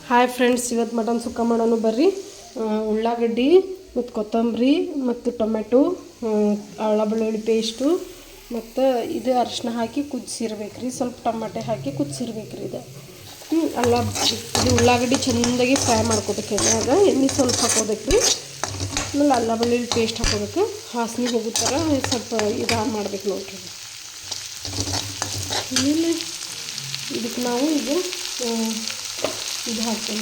Hi friends, ಇವತ್ತು mutton ಸುಕ್ಕ ಮಾಡೋಣ ಬರ್ರಿ. ಉಳ್ಳಾಗಡ್ಡಿ ಮತ್ತು ಕೊತ್ತಂಬರಿ ಮತ್ತು ಟೊಮೆಟೊ, ಅಳ್ಳ ಬೆಳ್ಳುಳ್ಳಿ ಪೇಸ್ಟು ಮತ್ತು ಇದು ಅರಿಶಿನ ಹಾಕಿ ಕುದಿಸಿರ್ಬೇಕು ರೀ. ಸ್ವಲ್ಪ ಟೊಮೆಟೊ ಹಾಕಿ ಕುದಿಸಿರ್ಬೇಕು ರೀ. ಇದು ಉಳ್ಳಾಗಡ್ಡಿ ಚೆಂದಾಗಿ ಫ್ರೈ ಮಾಡ್ಕೋಬೇಕು. ಎಣ್ಣೆ ಸ್ವಲ್ಪ ಹಾಕೋಬೇಕು ರೀ. ಆಮೇಲೆ ಅಲ್ಲ ಬೆಳ್ಳುಳ್ಳಿ ಪೇಸ್ಟ್ ಹಾಕೋಬೇಕು. ವಾಸನೆ ಹೋಗೋ ಥರ ಸ್ವಲ್ಪ ಇದು ಮಾಡ್ಬೇಕು ನೋಡ್ರಿ. ಆಮೇಲೆ ಇದಕ್ಕೆ ನಾವು ಇದು ಹಾಕ್ತೀವಿ.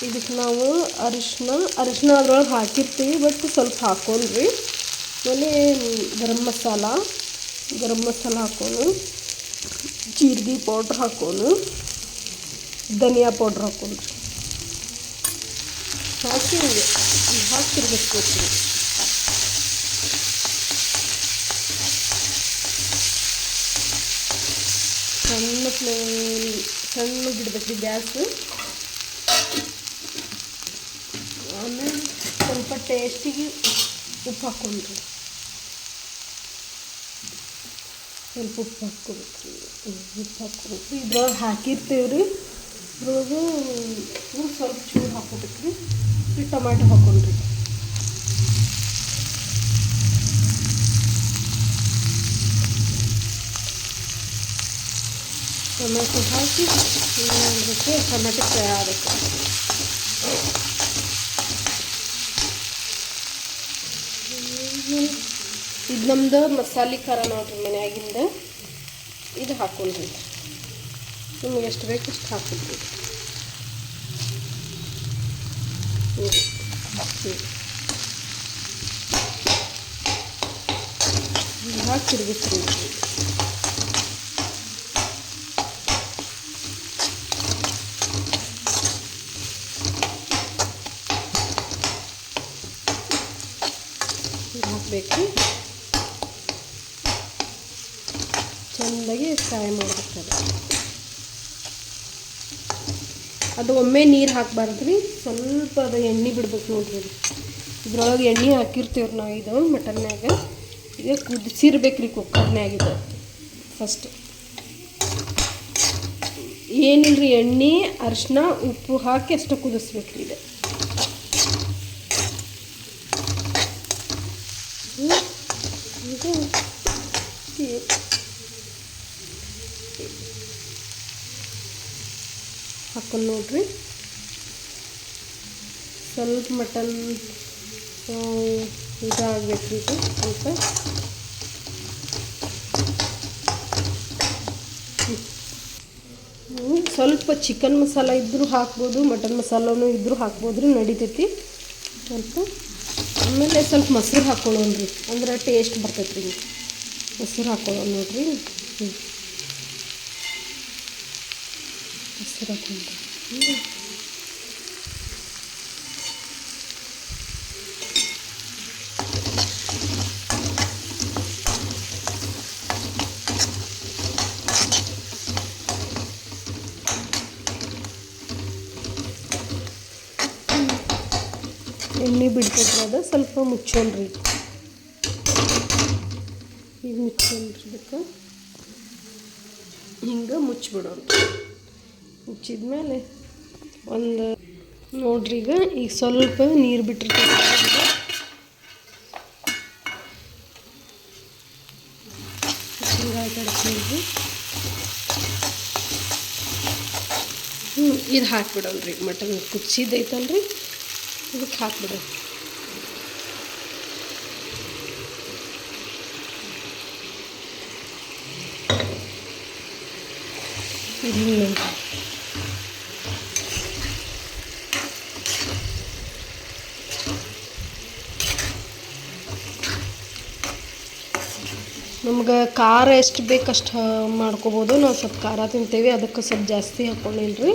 ಇದಕ್ಕೆ ನಾವು ಅರಿಶಿನ ಅದ್ರೊಳಗೆ ಹಾಕಿರ್ತೀವಿ, ಬಟ್ ಸ್ವಲ್ಪ ಹಾಕ್ಕೊಂಡ್ರಿ. ಆಮೇಲೆ ಗರಂ ಮಸಾಲ ಹಾಕೋನು, ಜೀರಿಗೆ ಪೌಡ್ರ್ ಹಾಕೋನು, ಧನಿಯಾ ಪೌಡ್ರ್ ಹಾಕೊಂಡ್ರಿ. ಹಾಕಿರ್ಬೇಕು. ಸಣ್ಣಗಿಡ್ಬೇಕು ರೀ ಗ್ಯಾಸು. ಆಮೇಲೆ ಸ್ವಲ್ಪ ಟೇಸ್ಟಿಗೆ ಉಪ್ಪು ಹಾಕ್ಕೊಂಡ್ರಿ. ಸ್ವಲ್ಪ ಉಪ್ಪು ಹಾಕ್ಕೋಬೇಕು ರೀ. ಇದ್ರೊಳಗೆ ಹಾಕಿರ್ತೀವಿ ರೀ. ಇದ್ರೊಳಗೆ ಸ್ವಲ್ಪ ಚೂರು ಹಾಕ್ಕೋಬೇಕು ರೀ. ಟೊಮ್ಯಾಟೊ ಹಾಕ್ಕೊಂಡ್ರಿ. ಟೊಮೆಟೊ ಹಾಕಿ ಅದಕ್ಕೆ ಟೊಮೆಟೊ ಫ್ರೈ ಆಗಬೇಕು. ಇದು ನಮ್ದು ಮಸಾಲೆ ಖಾರ ನೋಡ್ರಿ, ಮನೆಯಾಗಿಂದ. ಇದು ಹಾಕ್ಕೊಂಡ್ರಿ. ನಿಮ್ಗೆ ಎಷ್ಟು ಬೇಕು ಅಷ್ಟು ಹಾಕಿದ್ರಿ. ಹಾಕಿರ್ಬೇಕು. ಹಾಕಬೇಕು. ಚೆಂದಾಗಿ ಫ್ರೈ ಮಾಡ್ಬೇಕು. ಅದು ಒಮ್ಮೆ ನೀರು ಹಾಕಬಾರ್ದು ರೀ. ಸ್ವಲ್ಪ ಅದು ಎಣ್ಣೆ ಬಿಡ್ಬೇಕು ನೋಡ್ರಿ. ಇದ್ರೊಳಗೆ ಎಣ್ಣೆ ಹಾಕಿರ್ತೀವ್ರಿ ನಾವು. ಇದು ಮಟನ್ಯಾಗ ಈಗ ಕುದಿಸಿರ್ಬೇಕು ರೀ ಕುಕ್ಕರ್ನ್ಯಾಗ. ಇದು ಫಸ್ಟ್ ಏನಿಲ್ರಿ, ಎಣ್ಣೆ ಅರಿಶಿನ ಉಪ್ಪು ಹಾಕಿ ಅಷ್ಟು ಕುದಿಸ್ಬೇಕು ರೀ. ಇದು ಹಾಕೊಂಡು ನೋಡ್ರಿ. ಸ್ವಲ್ಪ ಮಟನ್ ಇದಾಗಬೇಕು. ಇದು ಸ್ವಲ್ಪ ಚಿಕನ್ ಮಸಾಲ ಇದ್ದರೂ ಹಾಕ್ಬೋದು, ಮಟನ್ ಮಸಾಲನೂ ಇದ್ದರೂ ಹಾಕ್ಬೋದು ರೀ, ನಡಿತೈತಿ. ಸ್ವಲ್ಪ ಆಮೇಲೆ ಸ್ವಲ್ಪ ಮೊಸರು ಹಾಕ್ಕೊಳ್ಳೋಣ್ರಿ, ಅಂದ್ರೆ ಟೇಸ್ಟ್ ಬರ್ತೈತೆ ರೀ. ಮೊಸರು ಹಾಕ್ಕೊಳ್ಳೋಣ ನೋಡ್ರಿ. ಮೊಸರು ಹಾಕ್ಕೊಂಡ್ರಿ. ಎಣ್ಣೆ ಬಿಡ್ತೈತ್ರಿ. ಅದು ಸ್ವಲ್ಪ ಮುಚ್ಚೋಣ್ರಿ. ಈಗ ಮುಚ್ಚೋಣ್ರಿ. ಇದಕ್ಕೆ ಹಿಂಗೆ ಮುಚ್ಚಿಬಿಡೋಣ. ಮುಚ್ಚಿದ್ಮೇಲೆ ಒಂದು ನೋಡ್ರಿ, ಈಗ ಸ್ವಲ್ಪ ನೀರು ಬಿಟ್ಟಿರ್ತೈತಿ. ಇದು ಹಾಕ್ಬಿಡೋಣ್ರಿ. ಮಟನ್ ಕುದಿಸಿದ್ದೈತಲ್ರಿ, ಇದಕ್ಕೆ ಹಾಕ್ಬಿಡೋಣ. ನಮ್ಗೆ ಖಾರ ಎಷ್ಟು ಬೇಕು ಅಷ್ಟು ಮಾಡ್ಕೋಬೋದು. ನಾವು ಸ್ವಲ್ಪ ಖಾರ ತಿಂತೇವೆ, ಅದಕ್ಕೆ ಸ್ವಲ್ಪ ಜಾಸ್ತಿ ಹಾಕ್ಕೊಂಡಿಲ್ರಿ.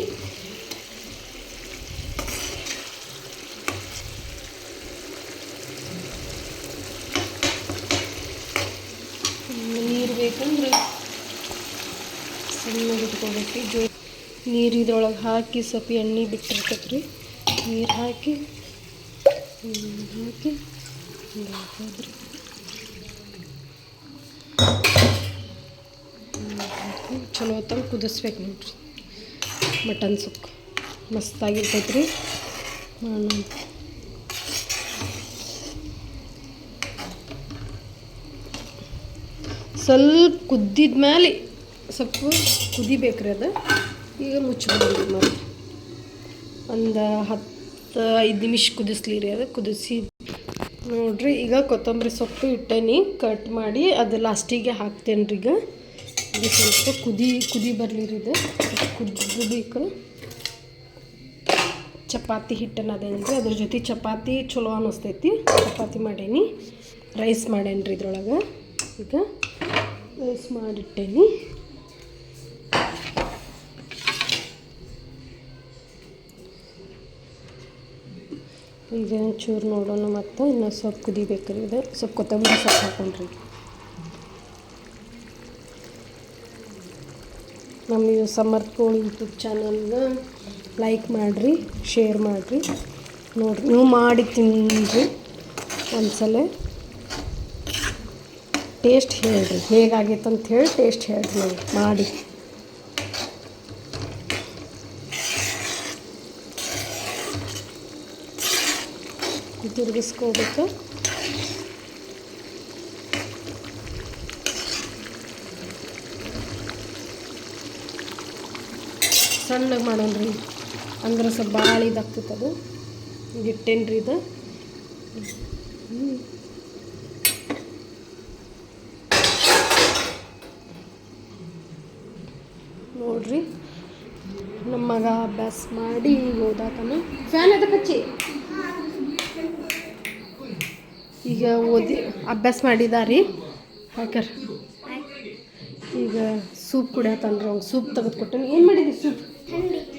ನೀರು ಬೇಕಂದ್ರೆ ಸಣ್ಣಗೆ ಇಟ್ಕೋಬೇಕು. ನೀರು ಇದ್ರೊಳಗೆ ಹಾಕಿ ಸ್ವಲ್ಪ ಎಣ್ಣೆ ಬಿಟ್ಟಿರ್ತೈತೆ ರೀ. ನೀರು ಹಾಕಿ ಹಾಕಿದ್ರಿ. ಚಲೋ ಹೊತ್ತಂಗೆ ಕುದಿಸ್ಬೇಕು ನೋಡ್ರಿ. ಮಟನ್ ಸುಕ್ಕ ಮಸ್ತಾಗಿರ್ತೈತೆ ರೀ. ಸ್ವಲ್ಪ ಕುದ್ದಿದ ಮೇಲೆ ಸ್ವಲ್ಪ ಕುದಿಬೇಕ್ರಿ ಅದು. ಈಗ ಮುಚ್ಚಿಬಿಡ್ರಿ ಮತ್ತೆ ಒಂದು 10-5 ನಿಮಿಷ ಕುದಿಸ್ಲಿ ರೀ. ಅದು ಕುದಿಸಿ ನೋಡಿರಿ. ಈಗ ಕೊತ್ತಂಬರಿ ಸೊಪ್ಪು ಇಟ್ಟೇನಿ ಕಟ್ ಮಾಡಿ, ಅದು ಲಾಸ್ಟಿಗೆ ಹಾಕ್ತೇನೆ ರೀ. ಈಗ ಸ್ವಲ್ಪ ಕುದಿ ಬರಲಿ ರೀ. ಇದು ಕುದಿಬೇಕು. ಚಪಾತಿ ಹಿಟ್ಟನ್ನು ಅದೇನು ರೀ, ಅದ್ರ ಜೊತೆ ಚಪಾತಿ ಚಲೋ ಅನ್ನಿಸ್ತೈತಿ. ಚಪಾತಿ ಮಾಡೇನಿ, ರೈಸ್ ಮಾಡೇನಿ ರೀ ಇದ್ರೊಳಗೆ. ಈಗ ರೈಸ್ ಮಾಡಿಟ್ಟೇನಿ. ಈಗ ಚೂರು ನೋಡೋಣ. ಮತ್ತು ಇನ್ನೂ ಸ್ವಲ್ಪ ಕುದಿಬೇಕು ರೀ. ಇದು ಸ್ವಲ್ಪ ಕೊತ್ತಂಬರಿ ಸೊಪ್ಪು ಹಾಕೊಂಡ್ರಿ. ನಮ್ಮ ಸಮರ್ಥ ಕೋಳಿ ಯೂಟ್ಯೂಬ್ ಚಾನಲ್ನ ಲೈಕ್ ಮಾಡಿರಿ, ಶೇರ್ ಮಾಡಿರಿ. ನೋಡಿರಿ, ನೀವು ಮಾಡಿ ತಿನ್ನಿರಿ ಒಂದ್ಸಲ. ಟೇಸ್ಟ್ ಹೇಳಿರಿ ಹೇಗಾಗೈತೆ ಅಂತ ಹೇಳಿ ಟೇಸ್ಟ್ ಹೇಳಿರಿ ನೀವು ಮಾಡಿ. ತಿರುಗಿಸ್ಕೋಬೇಕು. ಸಣ್ಣಗೆ ಮಾಡೋಣ್ರಿ, ಅಂದ್ರೆ ಸ್ವಲ್ಪ ಭಾಳ ಇದಾಗ್ತೈತೆ ಅದು. ಇಟ್ಟೇನ್ರಿ ಇದು. ನೋಡ್ರಿ, ನಮ್ಮ ಮಗ ಅಭ್ಯಾಸ ಮಾಡಿ ಓದಾಕನ. ಫ್ಯಾನ್ ಅದಕ್ಕೆ ಹಚ್ಚಿ. ಈಗ ಓದಿ ಅಭ್ಯಾಸ ಮಾಡಿದಾರಿ ಹಾಕ್ಯಾರ. ಈಗ ಸೂಪ್ ಕುಡಿಯತ್ತನ್ರಿ. ಅವ್ನು ಸೂಪ್ ತೆಗೆದುಕೊಟ್ಟೇನಿ. ಏನು ಮಾಡಿದ್ರಿ ಸೂಪ್?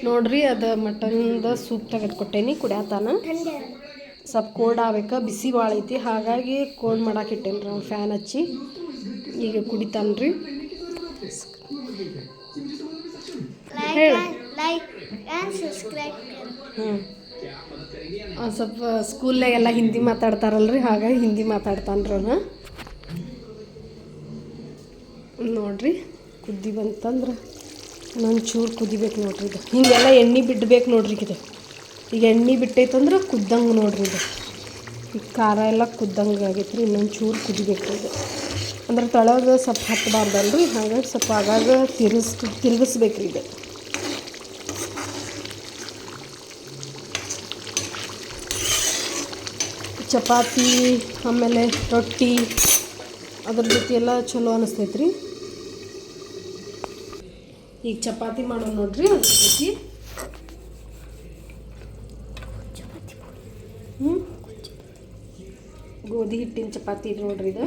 ನೋಡ್ರಿ, ಅದು ಮಟನ್ದ ಸೂಪ್ ತೆಗೆದುಕೊಟ್ಟೇನಿ, ಕುಡಿಯತ್ತಾನ. ಸ್ವಲ್ಪ ಕೋಲ್ಡ್ ಆಗ್ಬೇಕು, ಬಿಸಿ ಭಾಳ ಐತಿ. ಹಾಗಾಗಿ ಕೋಲ್ಡ್ ಮಾಡಕ್ಕೆ ಇಟ್ಟೇನಿ ರೀ ಅವ್ನು ಫ್ಯಾನ್ ಹಚ್ಚಿ. ಈಗ ಕುಡಿತಾನ್ರಿ. ಹೇಳಿ. ಸ್ವಲ್ಪ ಸ್ಕೂಲ್ನಾಗೆಲ್ಲ ಹಿಂದಿ ಮಾತಾಡ್ತಾರಲ್ರಿ, ಹಾಗಾಗಿ ಹಿಂದಿ ಮಾತಾಡ್ತಾನ್ರಿ ಅವನು. ನೋಡ್ರಿ, ಕುದ್ದಿ ಬಂತಂದ್ರೆ ಇನ್ನೊಂದು ಚೂರು ಕುದಿಬೇಕು ನೋಡ್ರಿ. ಇದು ಹಿಂಗೆಲ್ಲ ಎಣ್ಣೆ ಬಿಡ್ಬೇಕು ನೋಡ್ರಿ. ಇದು ಈಗ ಎಣ್ಣೆ ಬಿಟ್ಟೈತಂದ್ರೆ ಕುದ್ದಂಗೆ ನೋಡ್ರಿ. ಇದು ಈಗ ಖಾರ ಎಲ್ಲ ಕುದ್ದಂಗೆ ಆಗೈತೆ ರೀ. ಇನ್ನೊಂದು ಚೂರು ಕುದಿಬೇಕು ಇದು. ಅಂದ್ರೆ ತಳಗೆ ಸ್ವಲ್ಪ ಹತ್ತಬಾರ್ದಲ್ರಿ, ಹಾಗಾಗಿ ಸ್ವಲ್ಪ ಆಗಾಗ ತಿರುಗಿಸ್ಬೇಕ್ರಿ ಇದು. ಚಪಾತಿ ಆಮೇಲೆ ರೊಟ್ಟಿ ಅದ್ರ ಜೊತೆ ಎಲ್ಲ ಚಲೋ ಅನ್ನಿಸ್ತೈತೆ ರೀ. ಈಗ ಚಪಾತಿ ಮಾಡೋಣ ನೋಡ್ರಿ. ಅದ್ರ ಜೊತೆ ಗೋಧಿ ಹಿಟ್ಟಿನ ಚಪಾತಿ ಇದು ನೋಡ್ರಿ. ಇದು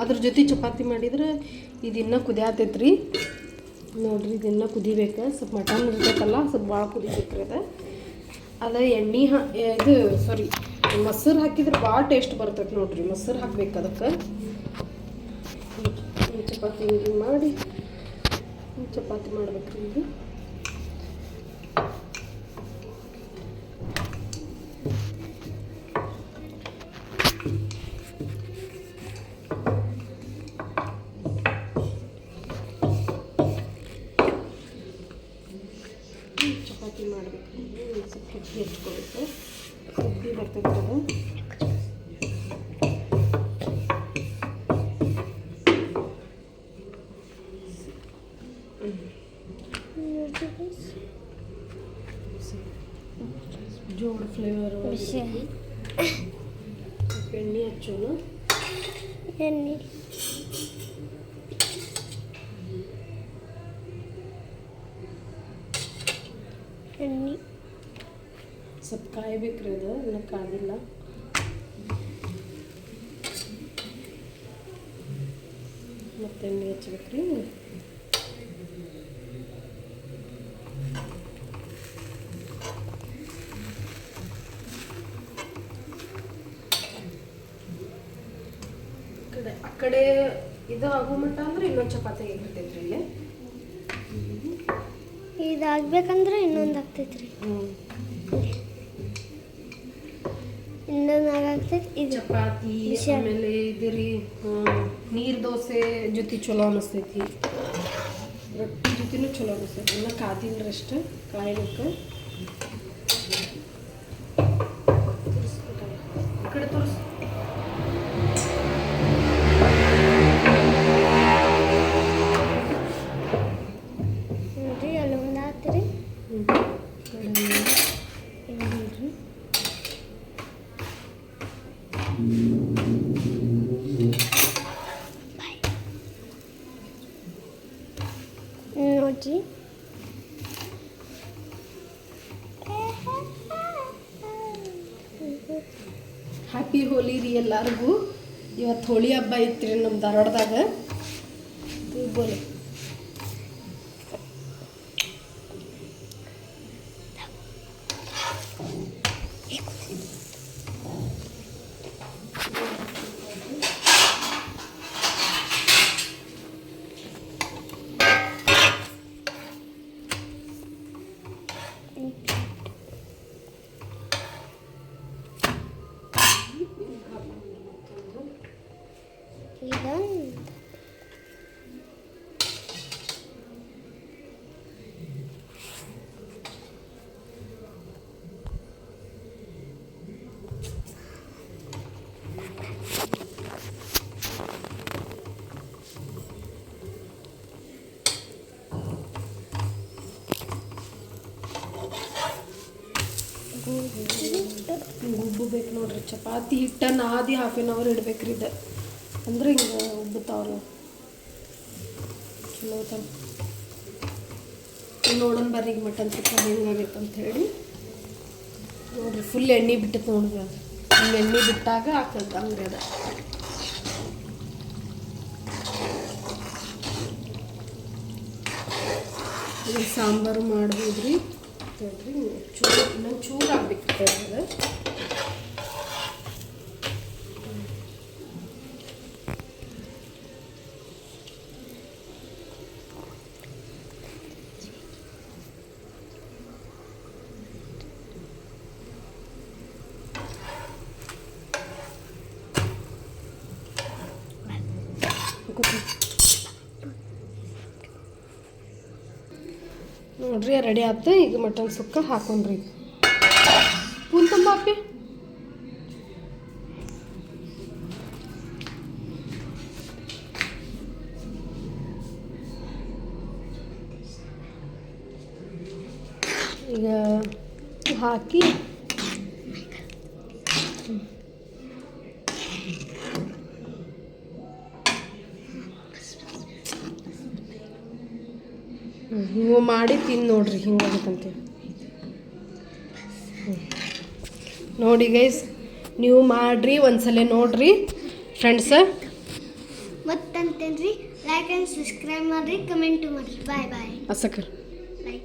ಅದ್ರ ಜೊತೆ ಚಪಾತಿ ಮಾಡಿದ್ರೆ ಇದನ್ನ ಕುದಿಯಾತೈತೆ ರೀ. ನೋಡ್ರಿ, ಇದನ್ನ ಕುದಿಬೇಕು. ಸ್ವಲ್ಪ ಮಟನ್ ಇರ್ತೈತಲ್ಲ, ಸ್ವಲ್ಪ ಭಾಳ ಕುದಿಬೇಕ್ರಿ ಅದು ಎಣ್ಣೆ ಮೊಸರು ಹಾಕಿದ್ರೆ ಭಾಳ ಟೇಸ್ಟ್ ಬರ್ತೈತೆ ನೋಡ್ರಿ. ಮೊಸರು ಹಾಕ್ಬೇಕು ಅದಕ್ಕೆ. ಚಪಾತಿ ಹಿಂಗೆ ಮಾಡಿ ಚಪಾತಿ ಮಾಡ್ಬೇಕ್ರಿ. ಇದು ಚಪಾತಿ ಮಾಡ್ಬೇಕು. ಸ್ವಲ್ಪ ಹಿಟ್ಟು ಹೆಚ್ಕೋಬೇಕು. ಹಿಟ್ಟು ಬರ್ತೈತೆ ಅದು. ಜೋಳ ಫ್ಲೇವರ್ ಎಣ್ಣೆ ಹಚ್ಚೋಣ. ಎಣ್ಣೆ ಸ್ವಲ್ಪ ಕಾಯ್ಬೇಕ್ರಿ. ಅದು ಇನ್ನೂ ಕಾದಿಲ್ಲ. ಮತ್ತೆ ಎಣ್ಣೆ ಹಚ್ಬೇಕ್ರಿ. ಆ ಕಡೆ ಇದು ಆಗೋ ಮಟ್ಟ ಅಂದ್ರೆ ಇನ್ನೊಂದು ಚಪಾತಿ ಆಗಿರ್ತೈತ್ರಿ. ಇಲ್ಲಿ ಇದಾಗಬೇಕಂದ್ರೆ ಇನ್ನೊಂದು ಆಗ್ತೈತ್ರಿ. ಇನ್ನೊಂದಾಗ್ತದೆ ಇದು ಚಪಾತಿ ಬಿಸಿ ಆಮೇಲೆ ಇದಿರಿ ನೀರು ದೋಸೆ ಜೊತೆ ಚಲೋ ಅನಿಸ್ತೈತಿ, ರೊಟ್ಟಿ ಜೊತೆನೂ ಚಲೋ ಅನಿಸ್ತೈತಿ. ಇನ್ನು ಕಾದಿಲ್ರಿ ಅಷ್ಟು ಕಾಯ್ಲಿಕ್ಕೆ. ಈ ಕಡೆ ತೋರಿಸ್. ನೋಡ್ರಿ ಅಲ್ಲಿ ಒಂದು ಹಾಕ್ತೀರಿ ನೋಡ್ರಿ. ಹ್ಯಾಪಿ ಹೋಲಿ ರೀ ಎಲ್ಲರಿಗೂ. ಇವತ್ತು ಹೋಳಿ ಹಬ್ಬ ಐತ್ರಿ ನಮ್ಮ ಧಾರವಾಡದಾಗ. ಬೋಲೆ ಇದೊಂದು ಉಬ್ಬು ಬೇಕು ನೋಡ್ರಿ. ಚಪಾತಿ ಹಿಟ್ಟ ನಾದಿ ಹಾಫ್ ಆನ್ ಅವರ್ ಇಡ್ಬೇಕ್ರಿ ಇದು, ಅಂದ್ರೆ ಹಿಂಗೆ ಉಬ್ಬುತ್ತಾವಲ್ಲ ಚಲೋ ತ. ನೋಡೋಣ ಬರ್ರಿ ಈಗ ಮಟನ್ ಸುಕ್ಕ ಹೆಂಗಾಗೈತೆ ಹೇಳಿ. ನೋಡ್ರಿ ಫುಲ್ ಎಣ್ಣೆ ಬಿಟ್ಟೈತೆ ನೋಡ್ರಿ. ಅದು ಹಿಂಗೆ ಎಣ್ಣೆ ಬಿಟ್ಟಾಗ ಹಾಕೈತೆ ಹಂಗೆ ಅದ. ಈಗ ಸಾಂಬಾರು ಮಾಡ್ಬೋದ್ರಿ. ನೋಡ್ರಿ ಚೂರು ಇನ್ನೊಂದು ಚೂರು ಆಗ್ಬೇಕಿತ್ತು ಅದು. ನೋಡ್ರಿ ರೆಡಿ ಆಯ್ತು. ಈಗ ಮಟನ್ ಸುಕ್ಕ ಹಾಕೊಂಡ್ರಿ. ಪೂನ್ ತುಂಬ ಹಾಕಿ. ಈಗ ಹಾಕಿ ನೀವು ಮಾಡಿ ತಿಂದು ನೋಡ್ರಿ ಹಿಂಗಾಗತ್ತಂತೆ. ನೋಡಿ ಗೈಸ್, ನೀವು ಮಾಡಿರಿ ಒಂದ್ಸಲ ನೋಡ್ರಿ ಫ್ರೆಂಡ್ಸ. ಮತ್ತಂತೇನ್ರಿ ಲೈಕ್ ಆ್ಯಂಡ್ ಸಬ್ಸ್ಕ್ರೈಬ್ ಮಾಡಿರಿ, ಕಮೆಂಟ್ ಮಾಡಿರಿ. ಬಾಯ್ ಬಾಯ್. ಅಸಕರ್ ಬಾಯ್.